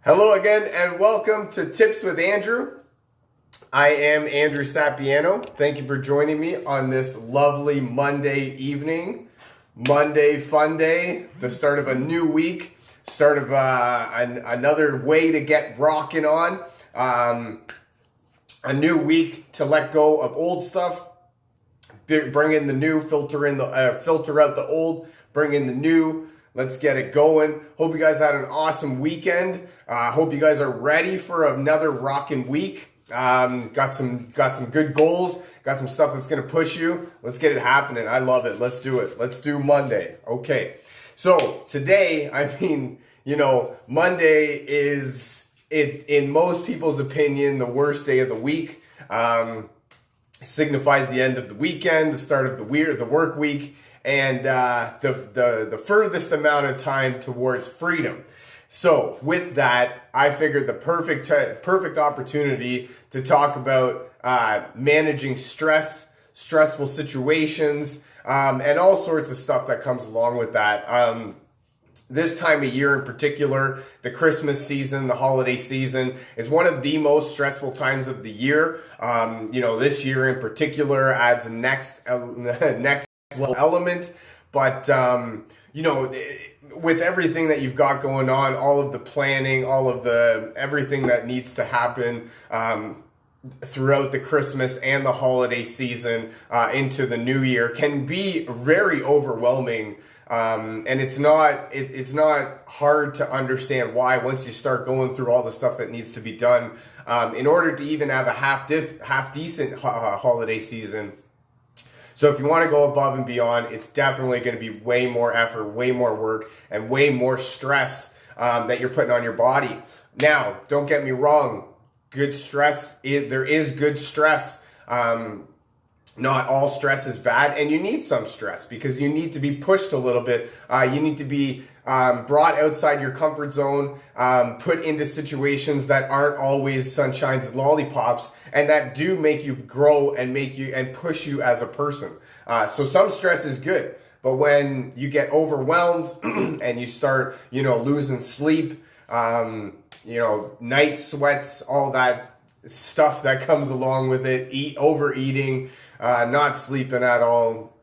Hello again and welcome to Tips with Andrew. I am Andrew Sapiano. Thank you for joining me on this lovely Monday evening. Monday fun day, the start of a new week, start of another way to get rocking on. A new week to let go of old stuff, bring in the new, filter out the old, bring in the new. Let's get it going. Hope you guys had an awesome weekend. Hope you guys are ready for another rocking week. Got some good goals. Got some stuff that's going to push you. Let's get it happening. I love it. Let's do it. Let's do Monday. Okay. So today, Monday is, in most people's opinion, the worst day of the week. Signifies the end of the weekend, the start of the work week, and the furthest amount of time towards freedom. So with that, I figured the perfect opportunity to talk about managing stressful situations, and all sorts of stuff that comes along with that. This time of year in particular, the Christmas season, the holiday season, is one of the most stressful times of the year. This year in particular adds a next level element. But, with everything that you've got going on, all of the planning, everything that needs to happen throughout the Christmas and the holiday season into the new year can be very overwhelming. And it's not hard to understand why once you start going through all the stuff that needs to be done in order to even have a half decent holiday season. So if you want to go above and beyond, it's definitely going to be way more effort, way more work, and way more stress that you're putting on your body. Now, don't get me wrong. Good stress, there is good stress. Not all stress is bad, and you need some stress because you need to be pushed a little bit. You need to be brought outside your comfort zone, put into situations that aren't always sunshines and lollipops, and that do make you grow and push you as a person. So some stress is good, but when you get overwhelmed and you start, losing sleep, night sweats, all that stuff that comes along with it, overeating, not sleeping at all,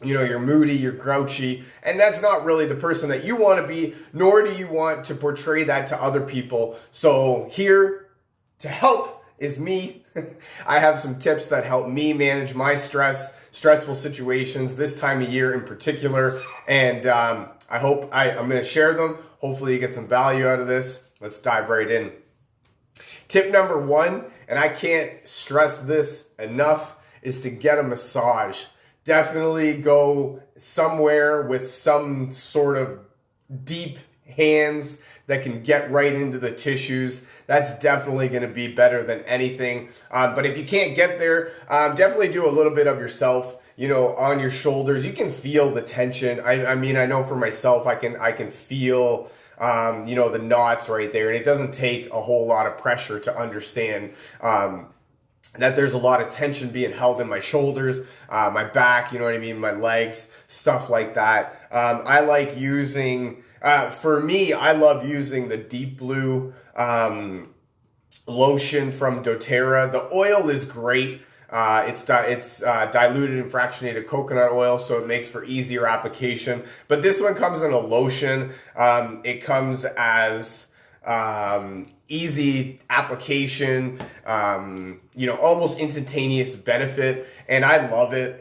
you're moody, you're grouchy, and that's not really the person that you want to be, nor do you want to portray that to other people. So here to help is me. I have some tips that help me manage my stressful situations this time of year in particular, and I'm going to share them. Hopefully you get some value out of this. Let's dive right in. Tip number one, and I can't stress this enough, is to get a massage. Definitely go somewhere with some sort of deep hands that can get right into the tissues. That's definitely going to be better than anything. But if you can't get there, definitely do a little bit of yourself, on your shoulders. You can feel the tension. I know for myself, I can feel the knots right there, and it doesn't take a whole lot of pressure to understand that there's a lot of tension being held in my shoulders, my back, my legs, stuff like that. I like using, for me, I love using the Deep Blue lotion from doTERRA. The oil is great. It's diluted and fractionated coconut oil, so it makes for easier application. But this one comes in a lotion. It comes as easy application, almost instantaneous benefit, and I love it.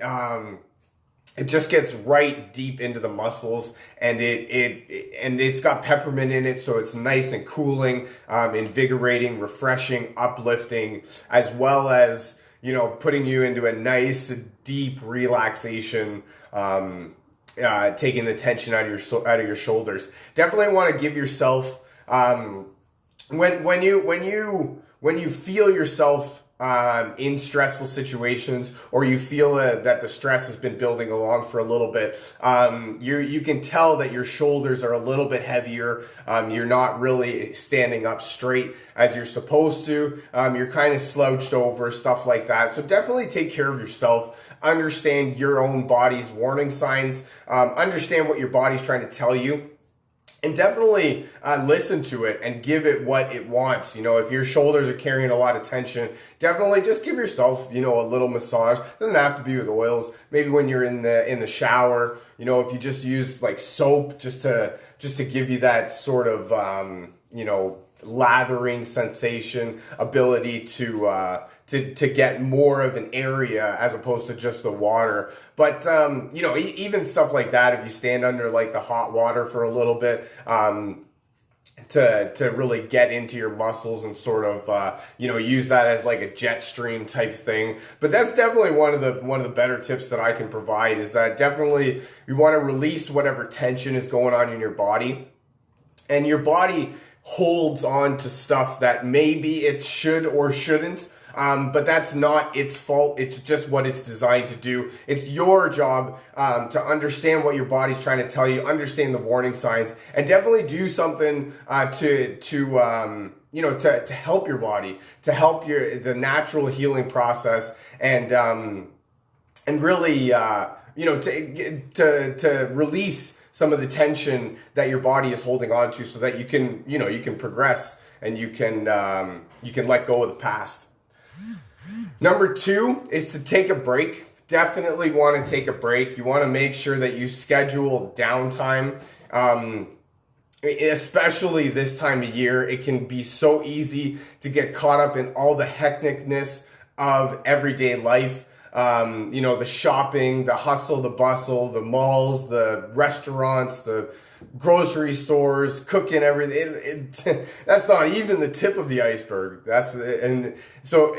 It just gets right deep into the muscles, and it's got peppermint in it, so it's nice and cooling, invigorating, refreshing, uplifting, as well as putting you into a nice, deep relaxation, taking the tension out of your shoulders. Definitely want to give yourself when you feel yourself in stressful situations, or you feel that the stress has been building along for a little bit, you can tell that your shoulders are a little bit heavier. You're not really standing up straight as you're supposed to. You're kind of slouched over, stuff like that. So definitely take care of yourself. Understand your own body's warning signs. Understand what your body's trying to tell you. And definitely listen to it and give it what it wants. You know, if your shoulders are carrying a lot of tension, definitely just give yourself, you know, a little massage. Doesn't have to be with oils. Maybe when you're in the shower, you know, if you just use like soap just to give you that sort of you know, lathering sensation, ability to get more of an area as opposed to just the water. But you know, even stuff like that, if you stand under like the hot water for a little bit, to really get into your muscles and sort of you know, use that as like a jet stream type thing. But that's definitely one of the better tips that I can provide, is that definitely you want to release whatever tension is going on in your body. And your body holds on to stuff that maybe it should or shouldn't, but that's not its fault. It's just what it's designed to do. It's your job to understand what your body's trying to tell you, understand the warning signs, and definitely do something you know, to help your body, to help the natural healing process, and really you know, to release some of the tension that your body is holding on to, so that you can, you know, you can progress and you can let go of the past. Number 2 is to take a break. Definitely want to take a break. You want to make sure that you schedule downtime. Especially this time of year, it can be so easy to get caught up in all the hecticness of everyday life. You know, the shopping, the hustle, the bustle, the malls, the restaurants, the grocery stores, cooking, everything. That's not even the tip of the iceberg. And so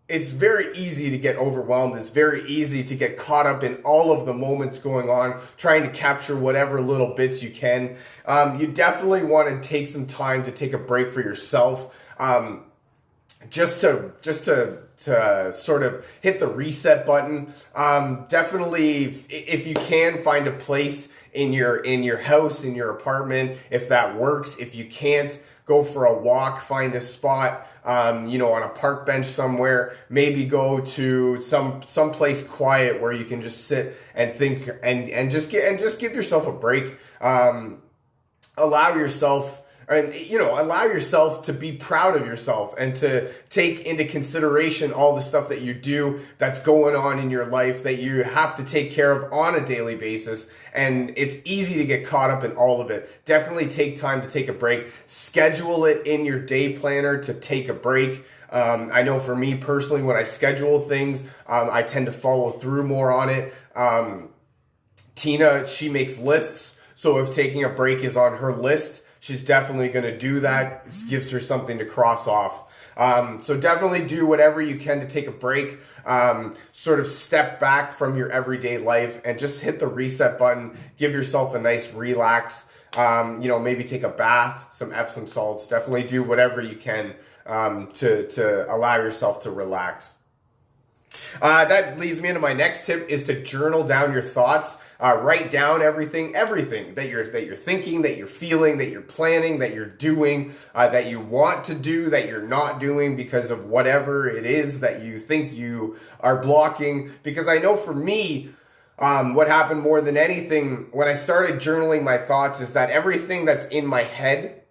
it's very easy to get overwhelmed. It's very easy to get caught up in all of the moments going on, trying to capture whatever little bits you can. You definitely want to take some time to take a break for yourself. Just to sort of hit the reset button. Definitely, if you can, find a place in your house, in your apartment, if that works. If you can't, go for a walk, find a spot, you know, on a park bench somewhere. Maybe go to some place quiet where you can just sit and think and just give yourself a break. Allow yourself to be proud of yourself and to take into consideration all the stuff that you do that's going on in your life that you have to take care of on a daily basis. And it's easy to get caught up in all of it. Definitely take time to take a break. Schedule it in your day planner to take a break. I know for me personally, when I schedule things, I tend to follow through more on it. Tina, she makes lists. So if taking a break is on her list, she's definitely going to do that. It gives her something to cross off. So definitely do whatever you can to take a break, sort of step back from your everyday life and just hit the reset button. Give yourself a nice relax. You know, maybe take a bath, some Epsom salts. Definitely do whatever you can to allow yourself to relax. That leads me into my next tip, is to journal down your thoughts. Write down everything that you're thinking, that you're feeling, that you're planning, that you're doing, that you want to do, that you're not doing because of whatever it is that you think you are blocking. Because I know for me, what happened more than anything when I started journaling my thoughts is that everything that's in my head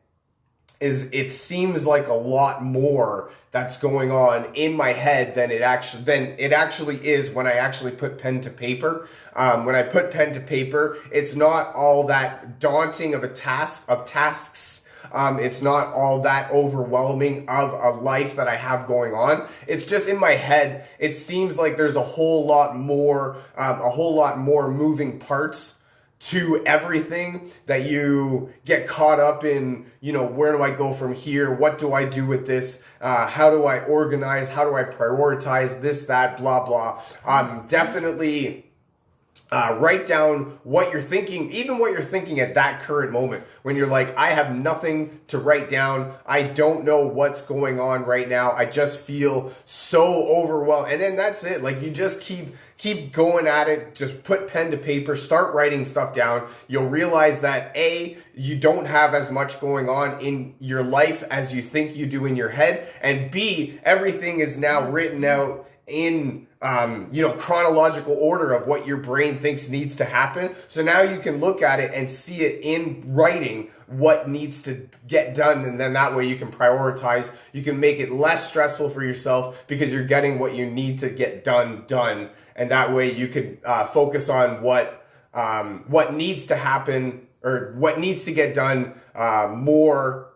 it seems like a lot more that's going on in my head than it actually is when I actually put pen to paper. When I put pen to paper, it's not all that daunting of tasks. It's not all that overwhelming of a life that I have going on. It's just in my head. It seems like there's a whole lot more moving parts to everything, that you get caught up in, you know, where do I go from here? What do I do with this? How do I organize? How do I prioritize this, that, blah, blah. Definitely write down what you're thinking, even what you're thinking at that current moment when you're like, I have nothing to write down. I don't know what's going on right now. I just feel so overwhelmed. And then that's it. Like, you just keep going at it. Just put pen to paper, start writing stuff down. You'll realize that A, you don't have as much going on in your life as you think you do in your head. And B, everything is now written out in chronological order of what your brain thinks needs to happen. So now you can look at it and see it in writing what needs to get done, and then that way you can prioritize. You can make it less stressful for yourself because you're getting what you need to get done, and that way you could focus on what needs to happen or what needs to get done more.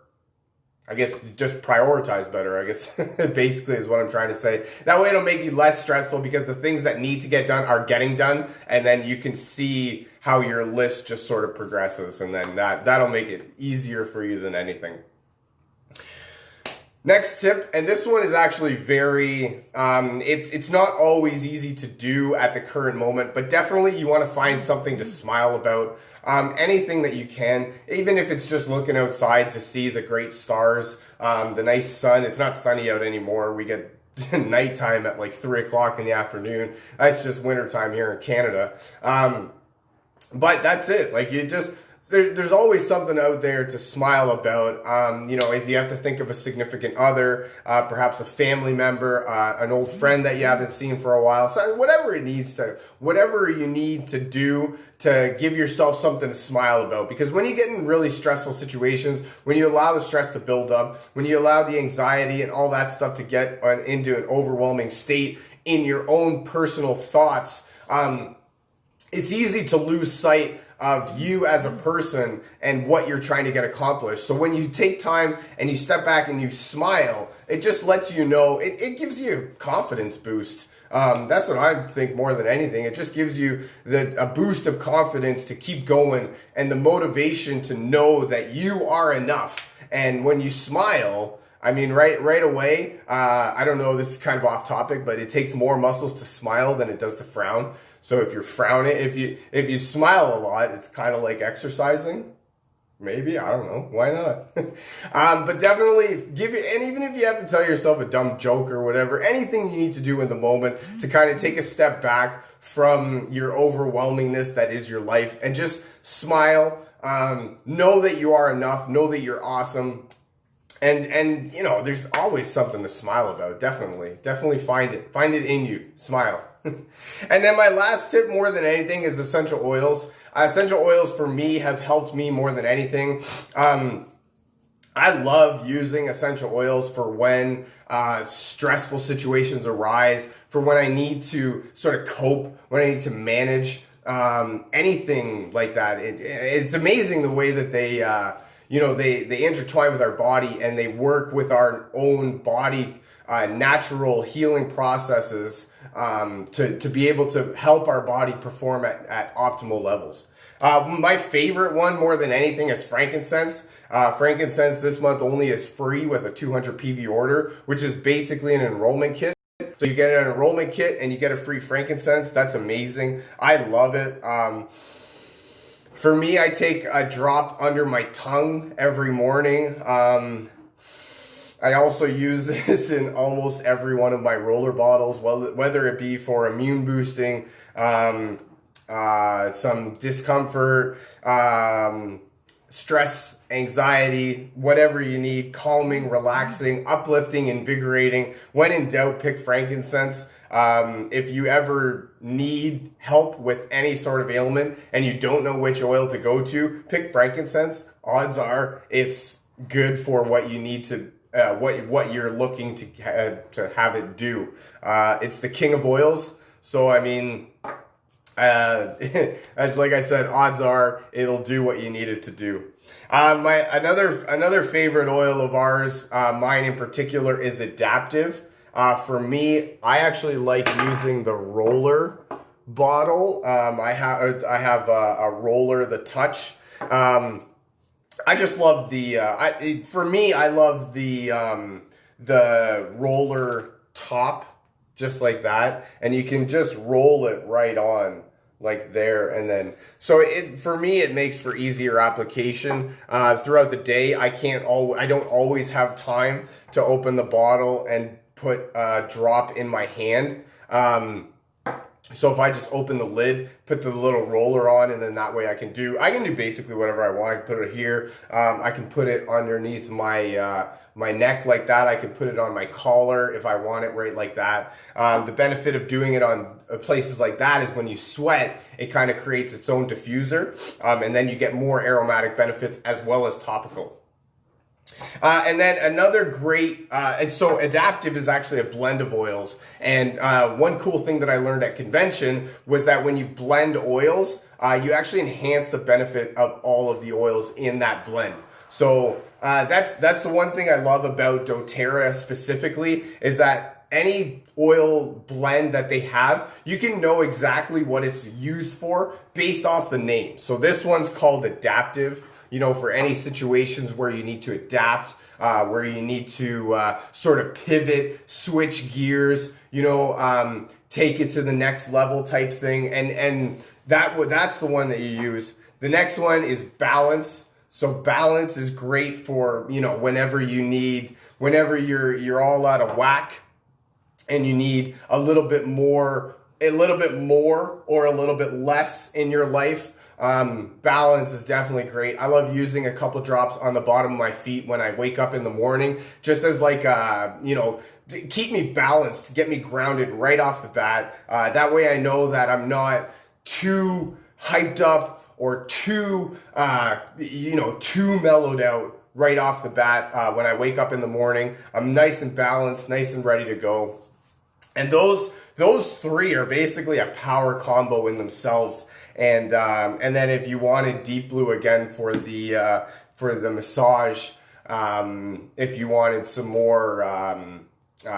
I guess just prioritize better, I guess, basically is what I'm trying to say. That way it'll make you less stressful because the things that need to get done are getting done, and then you can see how your list just sort of progresses, and then that'll make it easier for you than anything. Next tip, and this one is actually very, it's not always easy to do at the current moment, but definitely you want to find something to smile about. Anything that you can, even if it's just looking outside to see the great stars, the nice sun. It's not sunny out anymore. We get nighttime at like 3 o'clock in the afternoon. That's just wintertime here in Canada. But that's it. Like there's always something out there to smile about. If you have to think of a significant other, perhaps a family member, an old friend that you haven't seen for a while, so whatever you need to do to give yourself something to smile about. Because when you get in really stressful situations, when you allow the stress to build up, when you allow the anxiety and all that stuff to get into an overwhelming state in your own personal thoughts, it's easy to lose sight of you as a person and what you're trying to get accomplished. So when you take time and you step back and you smile, it just lets you know, it gives you a confidence boost. That's what I think more than anything. It just gives you a boost of confidence to keep going and the motivation to know that you are enough. And when you smile, I mean, right away, I don't know, this is kind of off topic, but it takes more muscles to smile than it does to frown. So if you're frowning, if you smile a lot, it's kind of like exercising. Maybe, I don't know, why not? But definitely and even if you have to tell yourself a dumb joke or whatever, anything you need to do in the moment to kind of take a step back from your overwhelmingness that is your life and just smile. Know that you are enough, know that you're awesome. And there's always something to smile about. Definitely find it in you. Smile. And then my last tip, more than anything, is essential oils. Essential oils for me have helped me more than anything. I love using essential oils for when stressful situations arise, for when I need to sort of cope, when I need to manage anything like that. It's amazing the way that they intertwine with our body and they work with our own body natural healing processes to be able to help our body perform at optimal levels. My favorite one more than anything is frankincense. Frankincense this month only is free with a 200 PV order, which is basically an enrollment kit. So you get an enrollment kit and you get a free frankincense. That's amazing. I love it. For me, I take a drop under my tongue every morning. I also use this in almost every one of my roller bottles, whether it be for immune boosting, some discomfort, stress, anxiety, whatever you need, calming, relaxing, uplifting, invigorating. When in doubt, pick frankincense. If you ever need help with any sort of ailment and you don't know which oil to go to, pick frankincense. Odds are it's good for what you need to what you're looking to have it do. It's the king of oils. So, I mean, as like I said, odds are it'll do what you need it to do. Another favorite oil of ours, mine in particular, is Adaptive. For me, I actually like using the roller bottle. I have a roller, the Touch. I just love I love the roller top, just like that, and you can just roll it right on like there, and then for me it makes for easier application throughout the day. I don't always have time to open the bottle and put a drop in my hand. So if I just open the lid, put the little roller on, and then that way I can do basically whatever I want. I can put it here. I can put it underneath my neck like that. I can put it on my collar if I want it right like that. The benefit of doing it on places like that is when you sweat, it kind of creates its own diffuser, and then you get more aromatic benefits as well as topical. And then another great, and so adaptive is actually a blend of oils. And one cool thing that I learned at convention was that when you blend oils, you actually enhance the benefit of all of the oils in that blend. So that's the one thing I love about doTERRA specifically, is that any oil blend that they have, you can know exactly what it's used for based off the name. So this one's called adaptive, for any situations where you need to adapt, where you need to sort of pivot, switch gears, take it to the next level type thing. And that's the one that you use. The next one is balance. So balance is great for, whenever you're all out of whack and you need a little bit more or a little bit less in your life. Balance is definitely great. I love using a couple drops on the bottom of my feet when I wake up in the morning, just as keep me balanced, get me grounded right off the bat. That way I know that I'm not too hyped up or too mellowed out right off the bat. When I wake up in the morning, I'm nice and balanced, nice and ready to go. And those three are basically a power combo in themselves. And then if you wanted Deep Blue again for the massage, if you wanted some more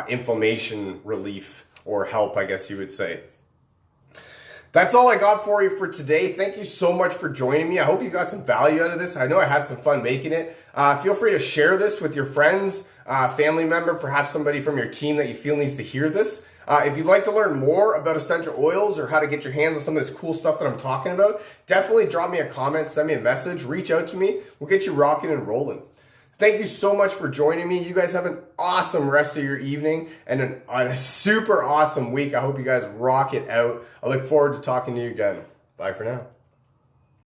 inflammation relief or help, I guess you would say. That's all I got for you for today. Thank you so much for joining me. I hope you got some value out of this. I know I had some fun making it. Feel free to share this with your friends, family member, perhaps somebody from your team that you feel needs to hear this. If you'd like to learn more about essential oils or how to get your hands on some of this cool stuff that I'm talking about, definitely drop me a comment, send me a message, reach out to me. We'll get you rocking and rolling. Thank you so much for joining me. You guys have an awesome rest of your evening and a super awesome week. I hope you guys rock it out. I look forward to talking to you again. Bye for now.